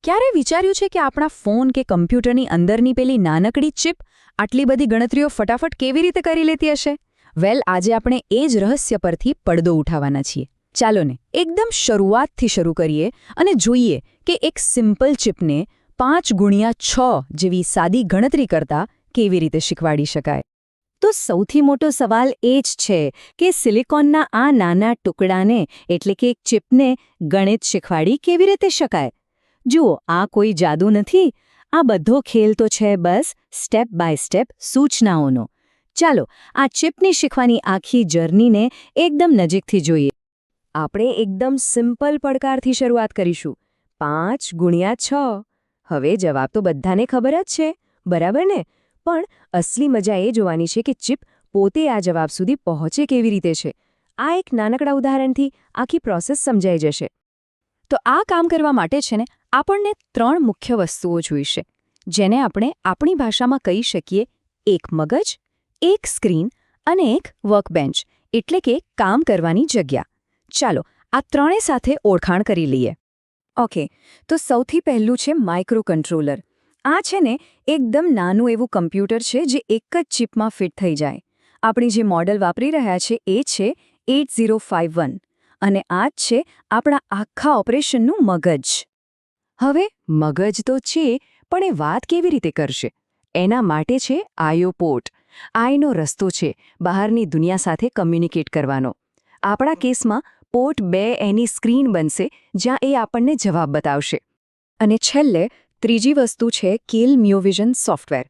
ક્યારે વિચાર્યું છે કે આપણા ફોન કે કમ્પ્યુટરની અંદરની પેલી નાનકડી ચિપ આટલી બધી ગણતરીઓ ફટાફટ કેવી રીતે કરી લેતી હશે? વેલ, આજે આપણે એ જ રહસ્ય પરથી પડદો ઉઠાવવાના છીએ. ચાલો ને એકદમ શરૂઆતથી શરૂ કરીએ અને જોઈએ કે એક સિમ્પલ ચિપને 5x6 જેવી સાદી ગણતરી કરતા કેવી રીતે શીખવાડી શકાય. તો સૌથી મોટો સવાલ એ જ છે કે સિલિકોનના આ નાના ટુકડાને એટલે કે એક ચિપને ગણિત શીખવાડી કેવી રીતે શકાય? જુઓ, આ કોઈ જાદુ નથી. આ બધો ખેલ તો છે બસ સ્ટેપ બાય સ્ટેપ સૂચનાઓનો. ચાલો આ ચિપની શીખવાની આખી જર્નીને એકદમ નજીકથી જોઈએ. આપણે એકદમ સિમ્પલ પડકારથી શરૂઆત કરીશું. 5x6. હવે જવાબ તો બધાને ખબર જ છે, બરાબર ને? પણ અસલી મજા એ જોવાની છે કે ચિપ પોતે આ જવાબ સુધી પહોંચે કેવી રીતે છે. આ એક નાનકડા ઉદાહરણથી આખી પ્રોસેસ સમજાઈ જશે. તો આ કામ કરવા માટે છે ને આપણને 3 મુખ્ય વસ્તુઓ જોઈશે, જેને આપણે આપણી ભાષામાં કહી શકીએ એક મગજ, એક સ્ક્રીન અને એક વર્કબેન્ચ, એટલે કે કામ કરવાની જગ્યા. ચાલો આ ત્રણે સાથે ઓળખાણ કરી લઈએ. ઓકે, તો સૌથી પહેલું છે માઇક્રો કંટ્રોલર. આ છે ને એકદમ નાનું એવું કમ્પ્યુટર છે જે એક જ ચિપમાં ફિટ થઈ જાય. આપણે જે મોડલ વાપરી રહ્યા છે એ છે 8051 અને આ જ છે આપણા આખા ઓપરેશનનું મગજ. હવે મગજ તો છે, પણ એ વાત કેવી રીતે કરશે? એના માટે છે આઈઓ પોર્ટ. આ એનો રસ્તો છે બહારની દુનિયા સાથે કમ્યુનિકેટ કરવાનો. આપણા કેસમાં પોર્ટ 2 એની સ્ક્રીન બનશે જ્યાં એ આપણને જવાબ બતાવશે. અને છેલ્લે ત્રીજી વસ્તુ છે કિલ મ્યુવિઝન સોફ્ટવેર.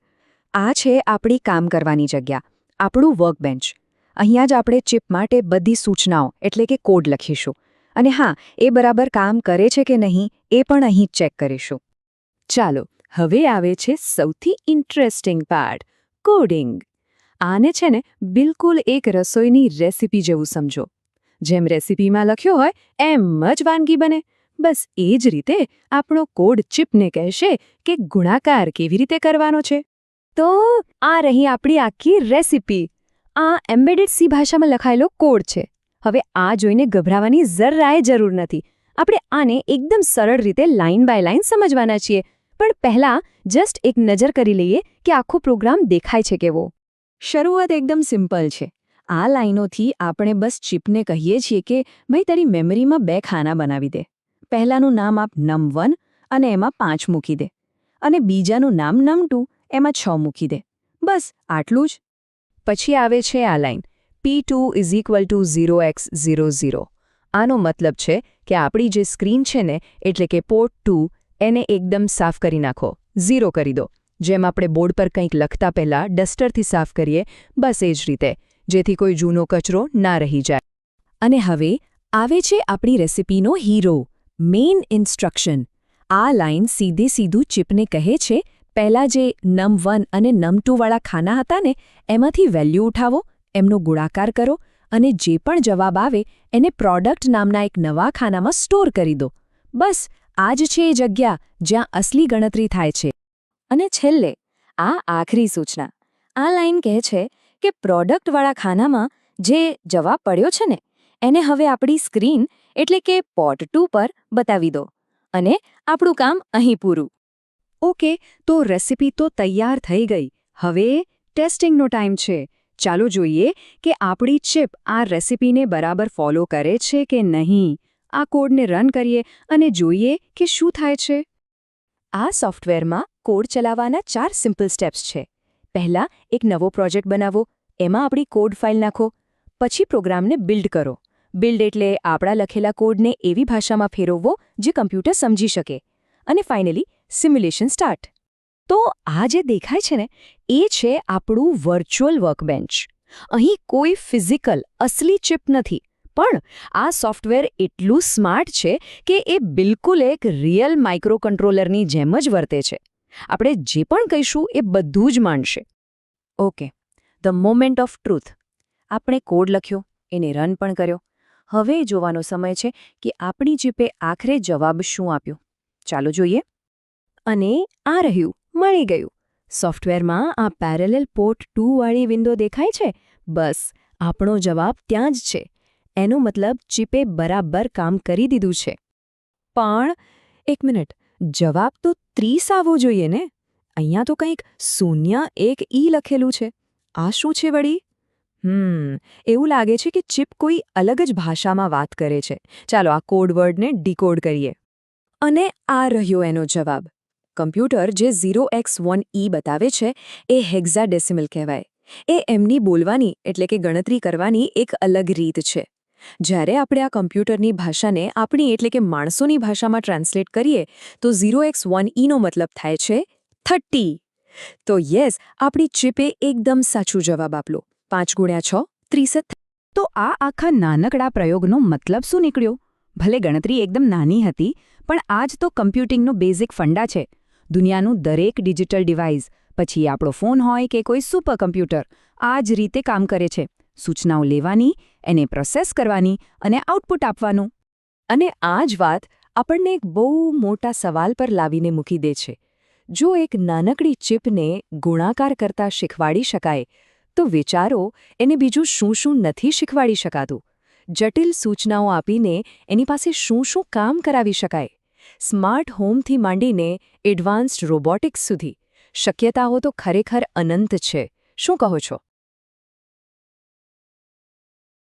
આ છે આપણી કામ કરવાની જગ્યા, આપણું વર્કબેન્ચ. અહીંયા જ આપણે ચિપ માટે બધી સૂચનાઓ એટલે કે કોડ લખીશું. અને હા, એ બરાબર કામ કરે છે કે નહીં એ પણ અહીં ચેક કરીશું. ચાલો હવે આવે છે સૌથી ઇન્ટરેસ્ટિંગ પાર્ટ, કોડિંગ. આને છે ને બિલકુલ એક રસોઈની રેસિપી જેવું સમજો. જેમ રેસિપીમાં લખ્યો હોય એમ જ વાનગી બને. બસ એ જ રીતે આપણો કોડ ચિપને કહેશે કે ગુણાકાર કેવી રીતે કરવાનો છે. તો આ રહી આપણી આખી રેસિપી. આ એમ્બેડેડ સી ભાષામાં લખાયેલો કોડ છે. હવે આ જોઈને ગભરાવાની જરાય જરૂર નથી. આપણે આને એકદમ સરળ રીતે લાઇન બાય લાઇન સમજવાના છીએ. પણ પહેલાં જસ્ટ એક નજર કરી લઈએ કે આખો પ્રોગ્રામ દેખાય છે કેવો. શરૂઆત એકદમ સિમ્પલ છે. આ લાઇનોથી આપણે બસ ચિપને કહીએ છીએ કે ભાઈ તારી મેમરીમાં 2 ખાના બનાવી દે. પહેલાનું નામ આપ num1 અને એમાં 5 મૂકી દે, અને બીજાનું નામ num2 એમાં 6 મૂકી દે. બસ આટલું જ. પછી આવે છે આ લાઈન p2 = 0x00. આનો મતલબ છે કે આપણી જે સ્ક્રીન છે ને એટલે કે પોર્ટ 2 એને એકદમ સાફ કરી નાખો, 0 કરી દો. જેમ આપણે બોર્ડ પર કંઈક લખતા પહેલા ડસ્ટરથી સાફ કરીએ, બસ એ જ રીતે, જેથી કોઈ જૂનો કચરો ના રહી જાય. અને હવે આવે છે આપણી રેસિપીનો હીરો, મેઇન ઇન્સ્ટ્રક્શન. આ લાઇન સીધું ચિપને કહે છે પહેલાં જે num1 અને num2 વાળા ખાના હતા ને એમાંથી વેલ્યુ ઉઠાવો, એમનો ગુણાકાર કરો અને જે પણ જવાબ આવે એને પ્રોડક્ટ નામના એક નવા ખાનામાં સ્ટોર કરી દો. બસ આ જ છે એ જગ્યા જ્યાં અસલી ગણતરી થાય છે. અને છેલ્લે આ આખરી સૂચના. આ લાઇન કહે છે કે પ્રોડક્ટવાળા ખાનામાં જે જવાબ પડ્યો છે ને એને હવે આપણી સ્ક્રીન એટલે કે પોર્ટ 2 પર બતાવી દો. અને આપણું કામ અહીં પૂરું. ઓકે, તો રેસિપી તો તૈયાર થઈ ગઈ. હવે ટેસ્ટિંગનો ટાઈમ છે. ચાલો જોઈએ કે આપણી ચિપ આ રેસિપીને બરાબર ફોલો કરે છે કે નહીં. આ કોડને રન કરીએ અને જોઈએ કે શું થાય છે. આ સોફ્ટવેરમાં કોડ ચલાવવાના 4 સિમ્પલ સ્ટેપ્સ છે. પહેલાં એક નવો પ્રોજેક્ટ બનાવો, એમાં આપણી કોડ ફાઇલ નાખો. પછી પ્રોગ્રામને બિલ્ડ કરો. બિલ્ડ એટલે આપણા લખેલા કોડને એવી ભાષામાં ફેરવવો જે કમ્પ્યુટર સમજી શકે. અને ફાઇનલી સિમ્યુલેશન સ્ટાર્ટ. તો આ જે દેખાય છે ને એ છે આપણું વર્ચ્યુઅલ વર્કબેન્ચ. અહીં કોઈ ફિઝિકલ અસલી ચિપ નથી, પણ આ સોફ્ટવેર એટલું સ્માર્ટ છે કે એ બિલકુલ એક રિયલ માઇક્રો કંટ્રોલરની જેમ જ વર્તે છે. આપણે જે પણ કહીશું એ બધું જ માનશે. Okay, the moment of truth. આપણે કોડ લખ્યો, એને રન પણ કર્યો. હવે જોવાનો સમય છે કે આપણી ચિપે આખરે જવાબ શું આપ્યો. ચાલો જોઈએ. અને આ રહ્યું, મળી ગયું. સોફ્ટવેરમાં આ પેરેલલ પોર્ટ 2 વાળી વિન્ડો દેખાય છે. બસ આપણો જવાબ ત્યાં જ છે. એનો મતલબ ચિપે બરાબર કામ કરી દીધું છે. પણ એક મિનિટ, જવાબ તો 30 આવવો જોઈએ ને? અહીંયા તો કંઈક 0 1 ઈ લખેલું છે. આ શું છે વળી? એવું લાગે છે કે ચિપ કોઈ અલગ જ ભાષામાં વાત કરે છે. ચાલો આ કોડ વર્ડને ડીકોડ કરીએ. અને આ રહ્યો એનો જવાબ. કમ્પ્યુટર જે 0x1e બતાવે છે એ હેક્સાડેસિમલ કહેવાય. એ એમની બોલવાની એટલે કે ગણતરી કરવાની એક અલગ રીત છે. જ્યારે આપણે આ કમ્પ્યુટરની ભાષાને આપણી એટલે કે માણસોની ભાષામાં ટ્રાન્સલેટ કરીએ તો 0x1e નો મતલબ થાય છે 30. તો યસ, આપણી ચિપે એકદમ સાચું જવાબ આપલો. 5 × 6 30. તો આ આખા નાનકડા પ્રયોગનો મતલબ શું નીકળ્યો? ભલે ગણતરી એકદમ નાની હતી, પણ આ જ તો કમ્પ્યુટિંગનો બેઝિક ફંડા છે. દુનિયાનું દરેક ડિજિટલ ડિવાઇસ, પછી આપણો ફોન હોય કે કોઈ સુપર કમ્પ્યુટર, આ જ રીતે કામ કરે છે. સૂચનાઓ લેવાની, એને પ્રોસેસ કરવાની અને આઉટપુટ આપવાનું. અને આ જ વાત આપણને એક બહુ મોટા સવાલ પર લાવીને મૂકી દે છે. જો એક નાનકડી ચિપને ગુણાકાર કરતા શીખવાડી શકાય, તો વિચારો એને બીજું શું શું નથી શીખવાડી શકાતું. જટિલ સૂચનાઓ આપીને એની પાસે શું શું કામ કરાવી શકાય. સ્માર્ટ હોમથી માંડીને એડવાન્સ્ડ રોબોટિક્સ સુધી શક્યતાઓ તો ખરેખર અનંત છે. શું કહો છો?